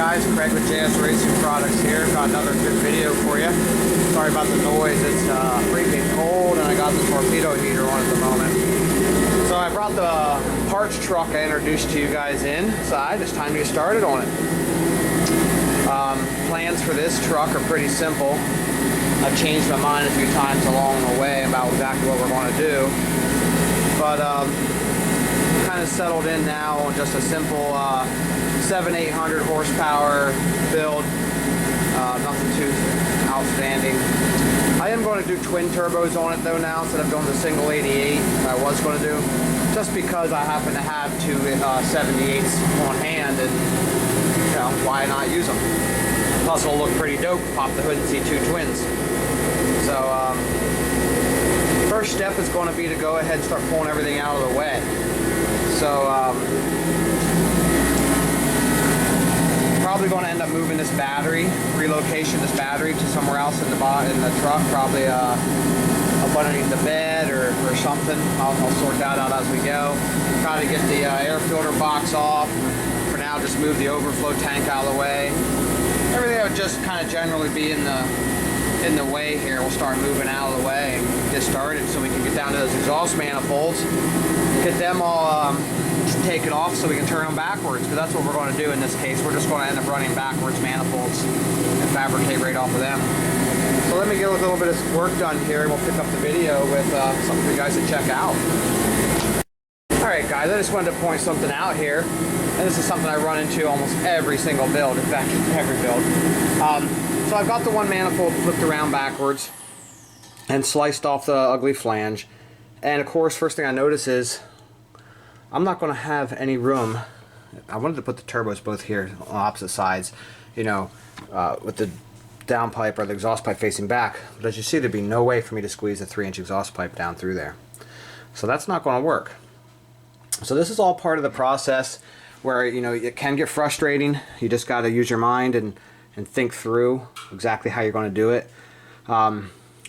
Guys, Craig with JSRP Products here. Got another good video for you. Sorry about the noise. It's freaking cold and I got the torpedo heater on at the moment. So I brought the parts truck I introduced to you guys inside. It's time to get started on it. Plans for this truck are pretty simple. I've changed my mind a few times along the way about exactly what we're going to do. But kind of settled in now on just a simple 700-800 horsepower build. Nothing too outstanding. I am going to do twin turbos on it though now instead of doing the single 88 I was going to do, just because I happen to have two 78s on hand, and you know, why not use them? Plus it'll look pretty dope. Pop the hood and see two twins. So first step is going to be to go ahead and start pulling everything out of the way. So probably going to end up moving this battery, relocation this battery to somewhere else in the truck, probably up underneath the bed or something. I'll sort that out as we go. Try to get the air filter box off. For now, just move the overflow tank out of the way. Everything that would just kind of generally be in the way here, we'll start moving out of the way and get started so we can get down to those exhaust manifolds, get them all taken off so we can turn them backwards, because that's what we're going to do in this case. We're just going to end up running backwards manifolds and fabricate right off of them. So let me get a little bit of work done here and we'll pick up the video with something for you guys to check out. Alright guys, I just wanted to point something out here, and this is something I run into almost every single build, in fact every build. So I've got the one manifold flipped around backwards and sliced off the ugly flange, and of course first thing I notice is I'm not going to have any room. I wanted to put the turbos both here on opposite sides, you know, with the downpipe or the exhaust pipe facing back, but as you see there'd be no way for me to squeeze a 3-inch exhaust pipe down through there. So that's not going to work. So this is all part of the process where, you know, it can get frustrating. You just got to use your mind and think through exactly how you're going to do it.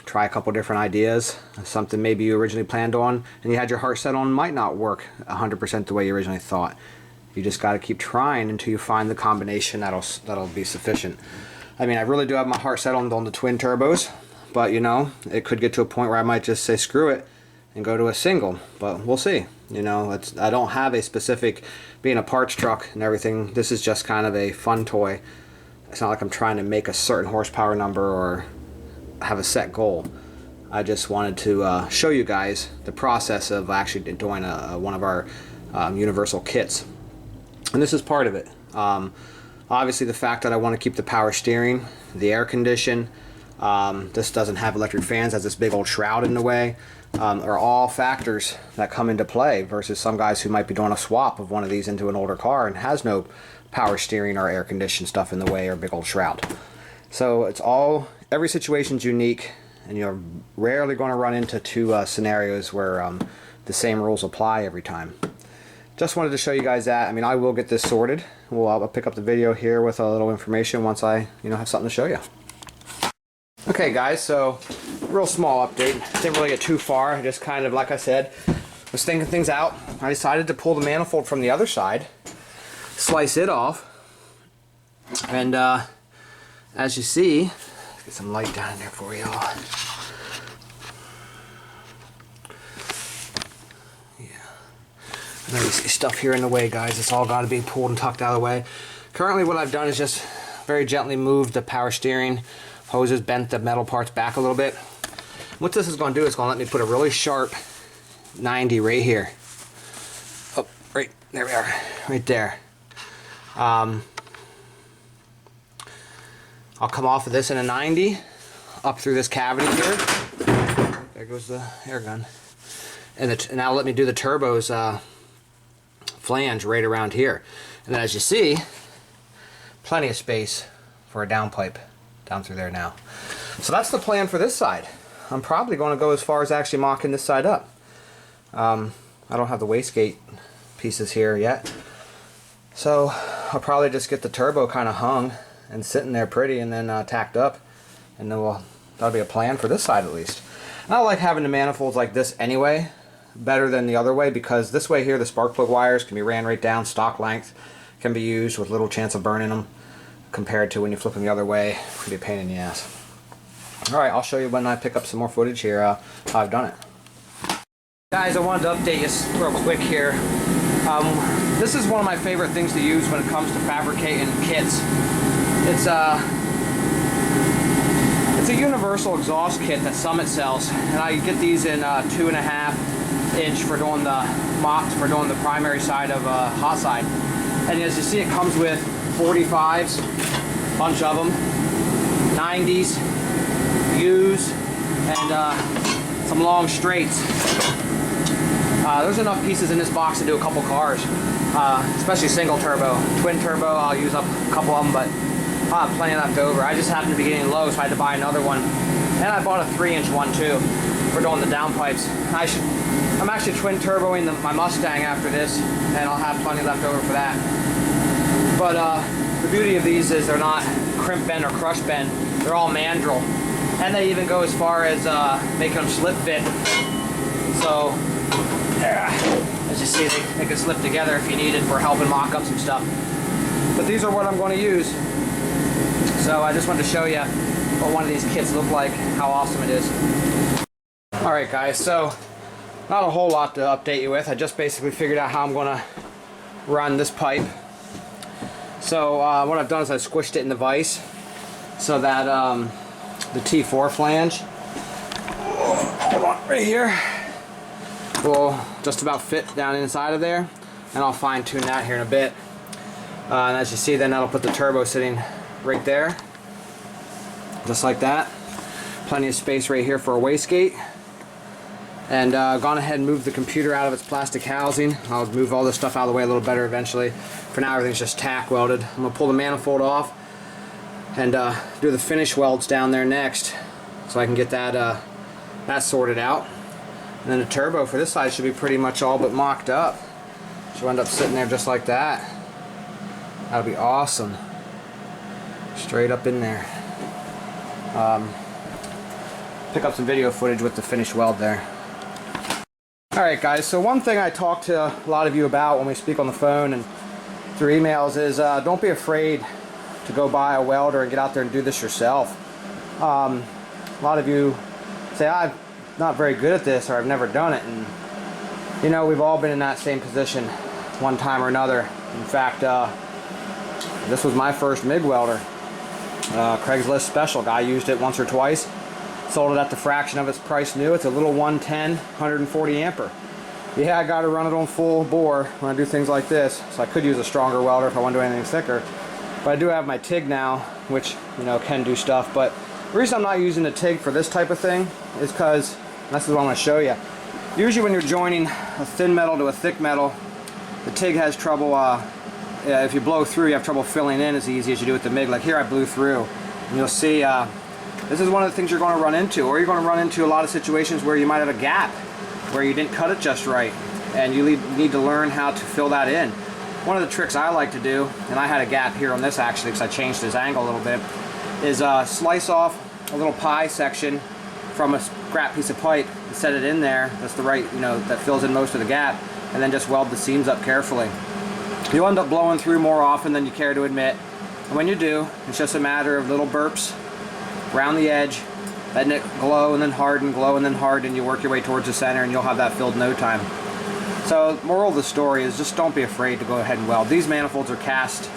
Try a couple different ideas. Something maybe you originally planned on and you had your heart set on might not work 100% the way you originally thought. You just got to keep trying until you find the combination that'll be sufficient. I mean, I really do have my heart set on the twin turbos, but you know, it could get to a point where I might just say screw it and go to a single, but we'll see. You know, I don't have a specific, being a parts truck and everything, this is just kind of a fun toy. It's not like I'm trying to make a certain horsepower number or have a set goal. I just wanted to show you guys the process of actually doing one of our universal kits, and this is part of it. Obviously the fact that I want to keep the power steering, the air condition, this doesn't have electric fans, has this big old shroud in the way, are all factors that come into play versus some guys who might be doing a swap of one of these into an older car and has no power steering or air conditioned stuff in the way or big old shroud. So it's all, every situation's unique, and you're rarely going to run into two scenarios where the same rules apply every time. Just wanted to show you guys that. I mean, I will get this sorted. I'll pick up the video here with a little information once I have something to show you. Okay guys, so real small update. Didn't really get too far. I just kind of, like I said, was thinking things out. I decided to pull the manifold from the other side, slice it off, and as you see, let's get some light down in there for you all. Yeah. You see stuff here in the way, guys. It's all got to be pulled and tucked out of the way. Currently what I've done is just very gently moved the power steering hoses, bent the metal parts back a little bit. What this is going to do is going to let me put a really sharp 90 right here. Oh, right there we are, right there. I'll come off of this in a 90, up through this cavity here. There goes the air gun. And that'll let me do the turbos flange right around here. And then as you see, plenty of space for a downpipe down through there now. So that's the plan for this side. I'm probably going to go as far as actually mocking this side up. I don't have the wastegate pieces here yet, so I'll probably just get the turbo kind of hung and sitting there pretty, and then tacked up, and then that'll be a plan for this side at least. And I like having the manifolds like this anyway, better than the other way, because this way here the spark plug wires can be ran right down, stock length, can be used with little chance of burning them. compared to when you flip them the other way. Pretty a pain in the ass. Alright, I'll show you when I pick up some more footage here how I've done it. Guys, I wanted to update you real quick here. This is one of my favorite things to use when it comes to fabricating kits. It's a universal exhaust kit that Summit sells, and I get these in 2.5 inch for doing the mocks, for doing the primary side of hot side. And as you see, it comes with 45s, bunch of them, 90s, U's, and some long straights. There's enough pieces in this box to do a couple cars, especially single turbo. Twin turbo, I'll use up a couple of them, but I'll have plenty left over. I just happened to be getting low, so I had to buy another one. And I bought a 3-inch one too for doing the downpipes. I'm actually twin turboing my Mustang after this, and I'll have plenty left over for that. But the beauty of these is they're not crimp bend or crush bend. They're all mandrel. And they even go as far as making them slip fit. So, as you see, they can slip together if you need it for helping mock up some stuff. But these are what I'm going to use. So I just wanted to show you what one of these kits look like, how awesome it is. Alright guys, so not a whole lot to update you with. I just basically figured out how I'm going to run this pipe. So what I've done is I've squished it in the vise so that the T4 flange, hold on, right here, will just about fit down inside of there, and I'll fine tune that here in a bit. And as you see, then that'll put the turbo sitting right there, just like that. Plenty of space right here for a wastegate. And gone ahead and moved the computer out of its plastic housing. I'll move all this stuff out of the way a little better eventually. For now, everything's just tack welded. I'm gonna pull the manifold off and do the finish welds down there next, so I can get that that sorted out. And then the turbo for this side should be pretty much all but mocked up. Should end up sitting there just like that. That'll be awesome. Straight up in there. Pick up some video footage with the finished weld there. Alright guys, so one thing I talk to a lot of you about when we speak on the phone and through emails is don't be afraid to go buy a welder and get out there and do this yourself. A lot of you say, I'm not very good at this, or I've never done it, and you know, we've all been in that same position one time or another. In fact, this was my first MIG welder. Craigslist special. Guy used it once or twice. Sold it at the fraction of its price new. It's a little 110, 140 amper. Yeah, I got to run it on full bore when I do things like this. So I could use a stronger welder if I want to do anything thicker. But I do have my TIG now, which, you know, can do stuff. But the reason I'm not using the TIG for this type of thing is because, this is what I'm going to show you. Usually when you're joining a thin metal to a thick metal, the TIG has trouble, if you blow through, you have trouble filling in as easy as you do with the MIG. Like here, I blew through. And you'll see, this is one of the things you're going to run into. Or you're going to run into a lot of situations where you might have a gap, where you didn't cut it just right. And you need to learn how to fill that in. One of the tricks I like to do, and I had a gap here on this actually because I changed this angle a little bit, is slice off a little pie section from a scrap piece of pipe and set it in there. That's the right, you know, that fills in most of the gap, and then just weld the seams up carefully. You'll end up blowing through more often than you care to admit, and when you do, it's just a matter of little burps around the edge, letting it glow and then harden, glow and then harden. You work your way towards the center and you'll have that filled in no time. So moral of the story is just don't be afraid to go ahead and weld. These manifolds are cast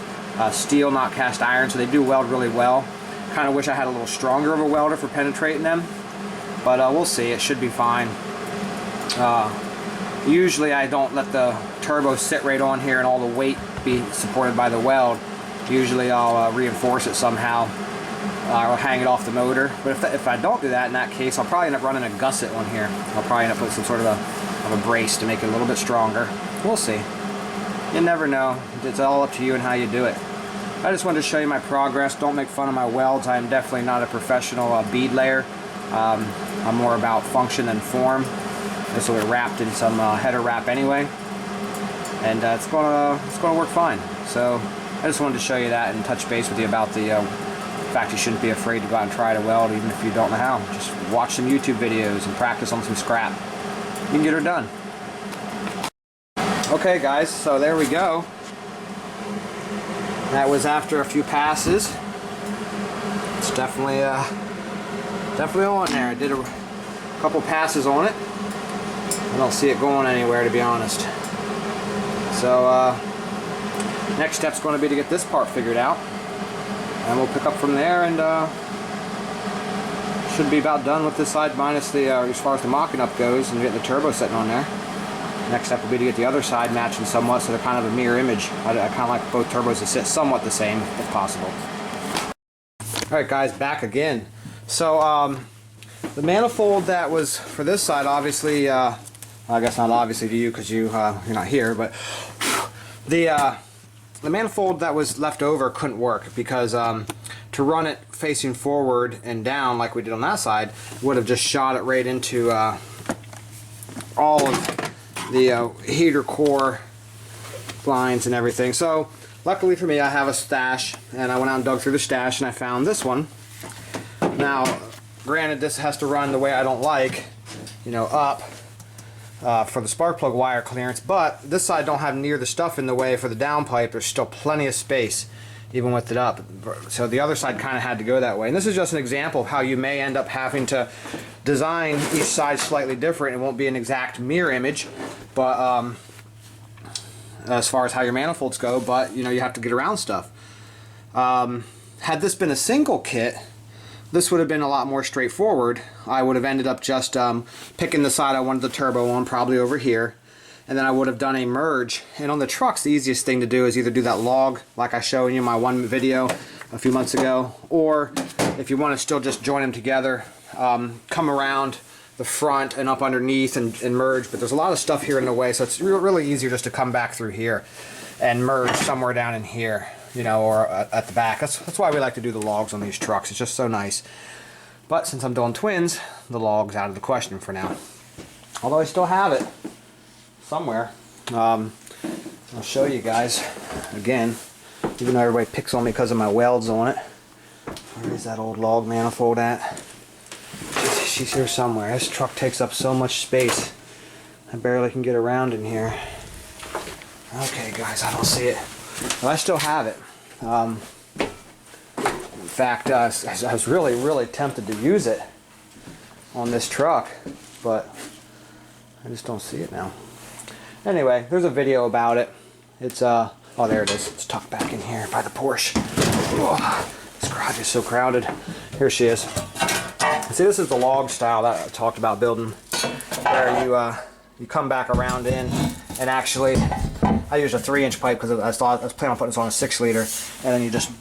steel, not cast iron, so they do weld really well. Kind of wish I had a little stronger of a welder for penetrating them, but we'll see. It should be fine. Usually I don't let the turbo sit right on here and all the weight be supported by the weld. Usually I'll reinforce it somehow or hang it off the motor. But if I don't do that, in that case, I'll probably end up running a gusset on here. I'll probably end up putting some sort of a brace to make it a little bit stronger. We'll see. You never know. It's all up to you and how you do it. I just wanted to show you my progress. Don't make fun of my welds. I am definitely not a professional bead layer. I'm more about function than form. This will get wrapped in some header wrap anyway, and it's gonna work fine. So I just wanted to show you that and touch base with you about the fact you shouldn't be afraid to go out and try to weld, even if you don't know how. Just watch some YouTube videos and practice on some scrap. You can get her done. Okay guys, so there we go. That was after a few passes. It's definitely on there. I did a couple passes on it. I don't see it going anywhere, to be honest. So next step's going to be to get this part figured out, and we'll pick up from there, and should be about done with this side, minus the as far as the mocking up goes and getting the turbo sitting on there. Next step will be to get the other side matching somewhat, so they're kind of a mirror image. I kind of like both turbos to sit somewhat the same if possible. Alright guys, back again. So the manifold that was for this side, obviously, I guess not obviously to you because you're not here, but the manifold that was left over couldn't work because to run it facing forward and down like we did on that side would have just shot it right into all of the heater core lines and everything. So luckily for me, I have a stash, and I went out and dug through the stash and I found this one. Now granted, this has to run the way I don't like, up for the spark plug wire clearance, but this side don't have near the stuff in the way for the downpipe. There's still plenty of space even with it up, so the other side kind of had to go that way. And this is just an example of how you may end up having to design each side slightly different. It won't be an exact mirror image, but as far as how your manifolds go, but you have to get around stuff. Had this been a single kit, this would have been a lot more straightforward. I would have ended up just picking the side I wanted the turbo on, probably over here, and then I would have done a merge. And on the trucks, the easiest thing to do is either do that log like I showed you in my one video a few months ago, or if you want to still just join them together, come around the front and up underneath and merge. But there's a lot of stuff here in the way, so it's really easier just to come back through here and merge somewhere down in here, or at the back. That's why we like to do the logs on these trucks. It's just so nice. But since I'm doing twins, the log's out of the question for now. Although I still have it somewhere. I'll show you guys again, even though everybody picks on me because of my welds on it. Where is that old log manifold at? She's here somewhere. This truck takes up so much space. I barely can get around in here. Okay guys, I don't see it. But I still have it. In fact, I was really tempted to use it on this truck, but I just don't see it now. Anyway, there's a video about it. It's oh, there it is. It's tucked back in here by the Porsche. Oh, this garage is so crowded. Here she is. See, this is the log style that I talked about building, where you come back around in, and actually I used a 3-inch pipe because I was planning on putting this on a 6-liter, and then you just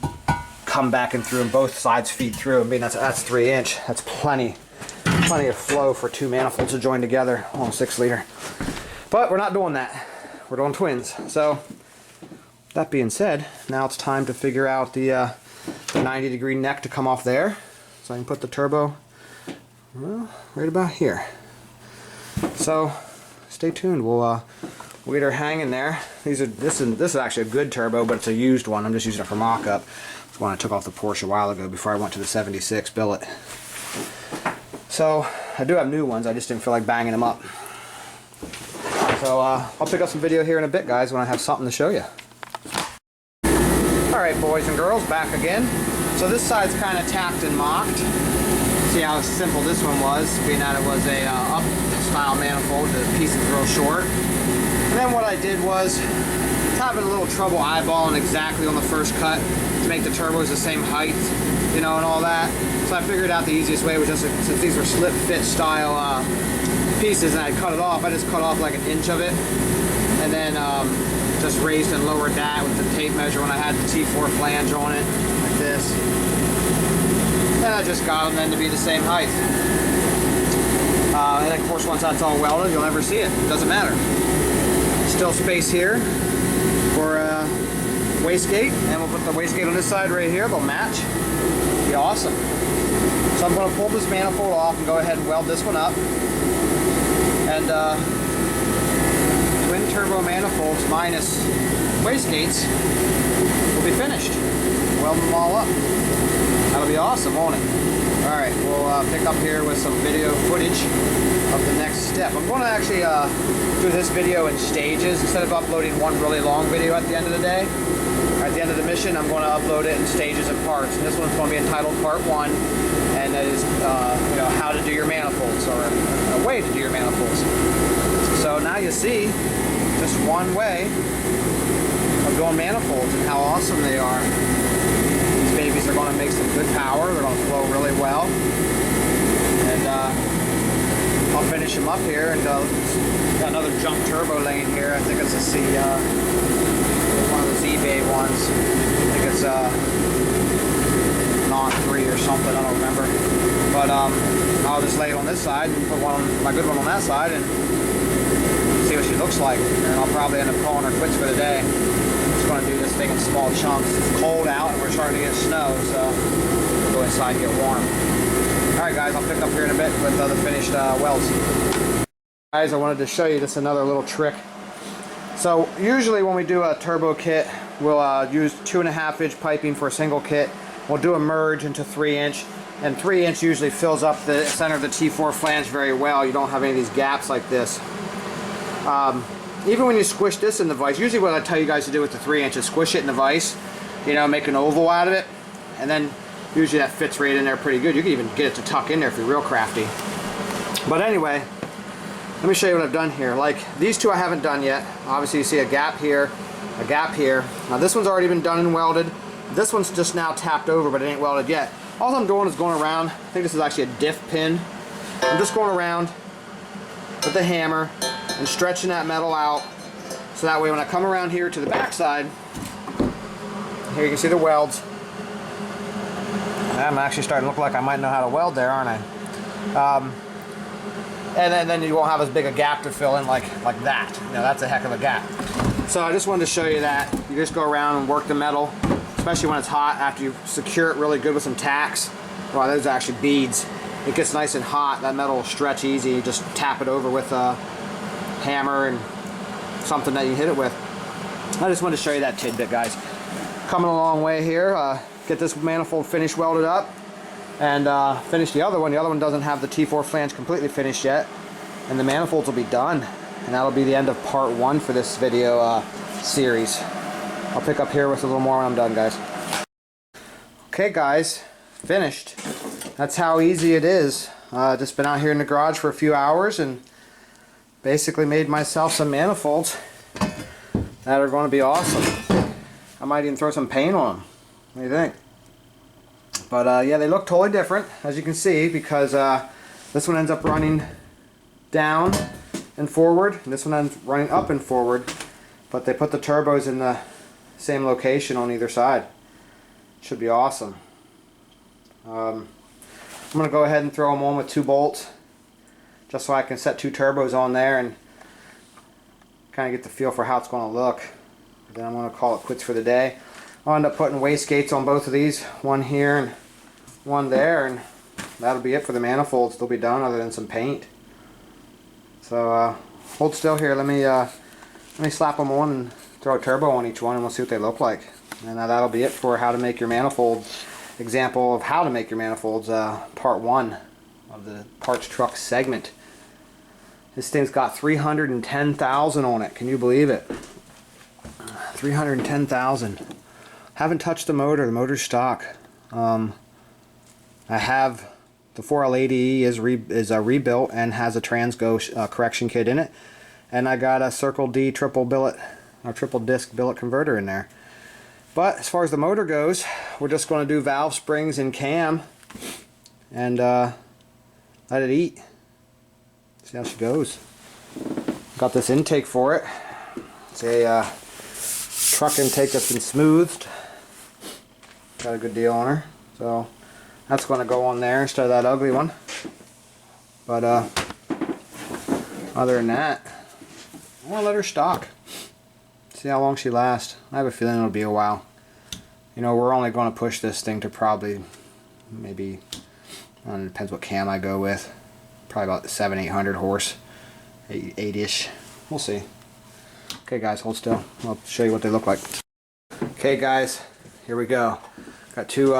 come back and through, and both sides feed through. I mean, that's 3-inch. That's plenty of flow for 2 manifolds to join together on a 6-liter. But we're not doing that. We're doing twins. So that being said, now it's time to figure out the 90-degree neck to come off there, so I can put the turbo, well, right about here. So stay tuned. We'll get her hanging there. This is actually a good turbo, but it's a used one. I'm just using it for mock-up. It's one I took off the Porsche a while ago before I went to the 76 billet. So I do have new ones. I just didn't feel like banging them up. So I'll pick up some video here in a bit, guys, when I have something to show you. Alright, boys and girls, back again. So this side's kind of tacked and mocked. See how simple this one was, being that it was a up-style manifold. The piece is real short. And then what I did was, having a little trouble eyeballing exactly on the first cut to make the turbos the same height, and all that. So I figured out the easiest way was just, since these were slip fit style pieces and I cut it off, I just cut off like 1 inch of it, and then just raised and lowered that with the tape measure when I had the T4 flange on it, like this. And I just got them then to be the same height. And then of course once that's all welded, you'll never see it. It doesn't matter. Still space here for wastegate, and we'll put the wastegate on this side right here. They'll match. Be awesome. So I'm going to pull this manifold off and go ahead and weld this one up. And twin turbo manifolds minus wastegates will be finished. Weld them all up. That'll be awesome, won't it? Alright, we'll pick up here with some video footage of the next step. I'm going to actually do this video in stages instead of uploading one really long video at the end of the day. At the end of the mission, I'm going to upload it in stages and parts. And this one's going to be entitled Part 1, and that is, you know, how to do your manifolds, or a way to do your manifolds. So now you see just one way of doing manifolds and how awesome they are. These babies are going to make some good power. They're going to flow really well. And I'll finish them up here. And got another junk turbo lane here. I think it's a one of the Z-Bay ones. I think it's non 3 or something. I don't remember. But I'll just lay it on this side and put my good one on that side and see what she looks like. And I'll probably end up calling her quits for the day. I'm just going to do this thing in small chunks. It's cold out and we're starting to get snow, so I'll go inside and get warm. Alright guys, I'll pick up here in a bit with the finished welds. Guys, I wanted to show you just another little trick. So usually when we do a turbo kit, we'll use 2.5-inch piping for a single kit. We'll do a merge into 3-inch, and 3-inch usually fills up the center of the T4 flange very well. You don't have any of these gaps like this. Even when you squish this in the vise, usually what I tell you guys to do with the 3-inch is squish it in the vise, you know, make an oval out of it, and then usually that fits right in there pretty good. You can even get it to tuck in there if you're real crafty. But anyway, let me show you what I've done here. Like these two I haven't done yet. Obviously you see a gap here, a gap here. Now this one's already been done and welded. This one's just now tapped over, but it ain't welded yet. All I'm doing is going around. I think this is actually a diff pin. I'm just going around with the hammer and stretching that metal out, so that way when I come around here to the back side, here you can see the welds. I'm actually starting to look like I might know how to weld there, aren't I? And then you won't have as big a gap to fill in like that. You know, that's a heck of a gap. So I just wanted to show you that. You just go around and work the metal, especially when it's hot, after you secure it really good with some tacks. Well, those are actually beads. It gets nice and hot, that metal will stretch easy. You just tap it over with a hammer and something that you hit it with. I just wanted to show you that tidbit, guys. Coming a long way here. Get this manifold finished welded up and finish the other one. The other one doesn't have the T4 flange completely finished yet, and the manifolds will be done, and that'll be the end of part 1 for this video series. I'll pick up here with a little more when I'm done, guys. Okay guys, finished. That's how easy it is. Just been out here in the garage for a few hours and basically made myself some manifolds that are going to be awesome. I might even throw some paint on them. What do you think? But yeah, they look totally different, as you can see, because this one ends up running down and forward, and this one ends running up and forward, but they put the turbos in the same location on either side. Should be awesome. I'm going to go ahead and throw them on with 2 bolts, just so I can set 2 turbos on there and kind of get the feel for how it's going to look. Then I'm going to call it quits for the day. I'll end up putting wastegates on both of these, one here and one there, and that'll be it for the manifolds. They'll be done other than some paint. So hold still here. Let me slap them on and throw a turbo on each one, and we'll see what they look like. And that'll be it for how to make your manifold example of how to make your manifolds, part 1 of the parts truck segment. This thing's got 310,000 on it. Can you believe it? 310,000. Haven't touched the motor. The motor's stock. I have the 4L80E is rebuilt and has a Transgo correction kit in it, and I got a Circle D triple disc billet converter in there. But as far as the motor goes, we're just going to do valve springs and cam and let it eat. See how she goes. Got this intake for it. It's a truck intake that's been smoothed. Got a good deal on her. So that's going to go on there instead of that ugly one. But other than that, I'm going to let her stock. See how long she lasts. I have a feeling it'll be a while. You know, we're only going to push this thing to probably maybe, I don't know, it depends what cam I go with. Probably about 700-800 horse. 8-ish. We'll see. Okay guys, hold still. I'll show you what they look like. Okay guys, here we go. Got 2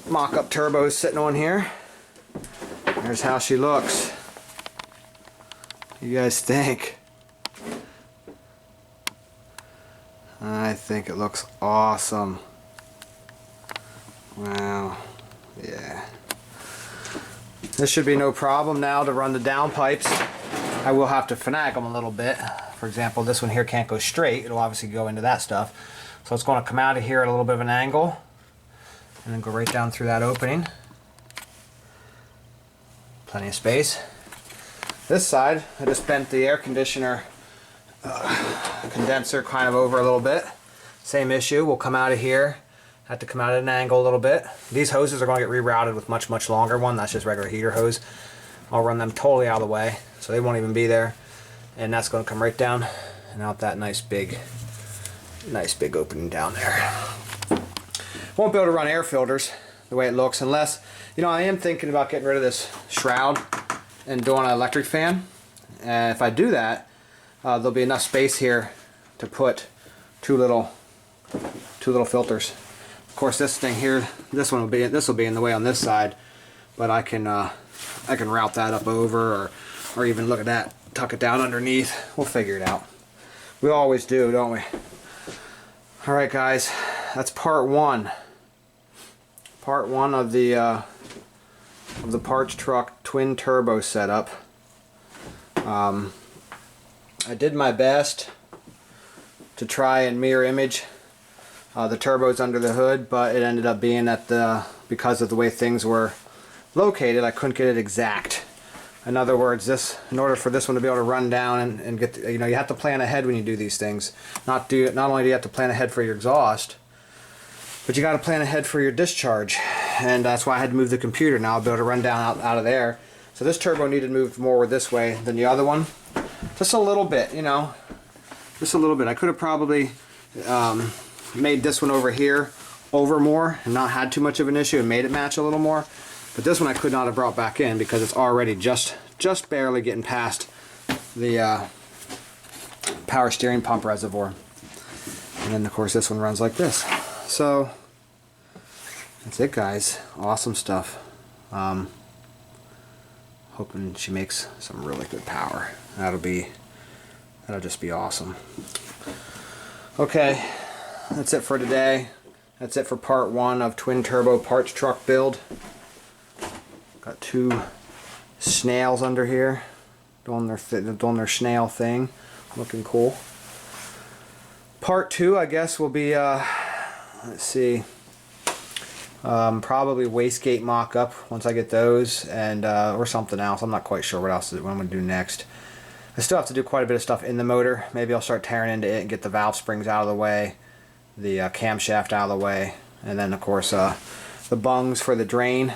mock-up turbos sitting on here. There's how she looks. What do you guys think? I think it looks awesome. Wow. Yeah. This should be no problem now to run the down pipes. I will have to finagle them a little bit. For example, this one here can't go straight. It'll obviously go into that stuff. So it's going to come out of here at a little bit of an angle and then go right down through that opening. Plenty of space. This side, I just bent the air conditioner condenser kind of over a little bit. Same issue. We'll come out of here. Have to come out at an angle a little bit. These hoses are going to get rerouted with much longer one. That's just regular heater hose. I'll run them totally out of the way, so they won't even be there. And that's going to come right down and out that nice big opening down there. Won't be able to run air filters the way it looks unless, you know, I am thinking about getting rid of this shroud and doing an electric fan. And if I do that, there'll be enough space here to put two little filters. Of course, this thing here, this will be in the way on this side, but I can route that up over, or even look at that, tuck it down underneath. We'll figure it out. We always do, don't we? All right, guys, that's part one. Part one of the parts truck twin turbo setup. I did my best to try and mirror image the turbos under the hood, but it ended up being that because of the way things were located, I couldn't get it exact. In other words, in order for this one to be able to run down and get, you know, you have to plan ahead when you do these things. Not only do you have to plan ahead for your exhaust, but you got to plan ahead for your discharge, and that's why I had to move the computer. Now I'll be able to run down out of there. So this turbo needed moved more this way than the other one, just a little bit, you know, just a little bit. I could have probably made this one over here over more and not had too much of an issue and made it match a little more, but this one I could not have brought back in because it's already just barely getting past the power steering pump reservoir. And then of course this one runs like this. So that's it, guys. Awesome stuff. Hoping she makes some really good power. That'll just be awesome. Okay, that's it for today. That's it for part one of twin turbo parts truck build. Got two snails under here doing their snail thing, looking cool. Part two, I guess, will be let's see, probably wastegate mock-up once I get those, and or something else. I'm not quite sure what I'm going to do next. I still have to do quite a bit of stuff in the motor. Maybe I'll start tearing into it and get the valve springs out of the way, the camshaft out of the way, and then of course the bungs for the drain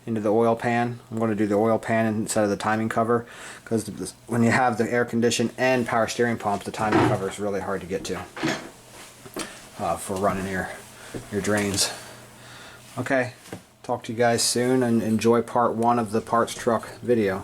into the oil pan. I'm going to do the oil pan instead of the timing cover, because when you have the air condition and power steering pump, the timing cover is really hard to get to for running your drains. Okay, talk to you guys soon, and enjoy part one of the parts truck video.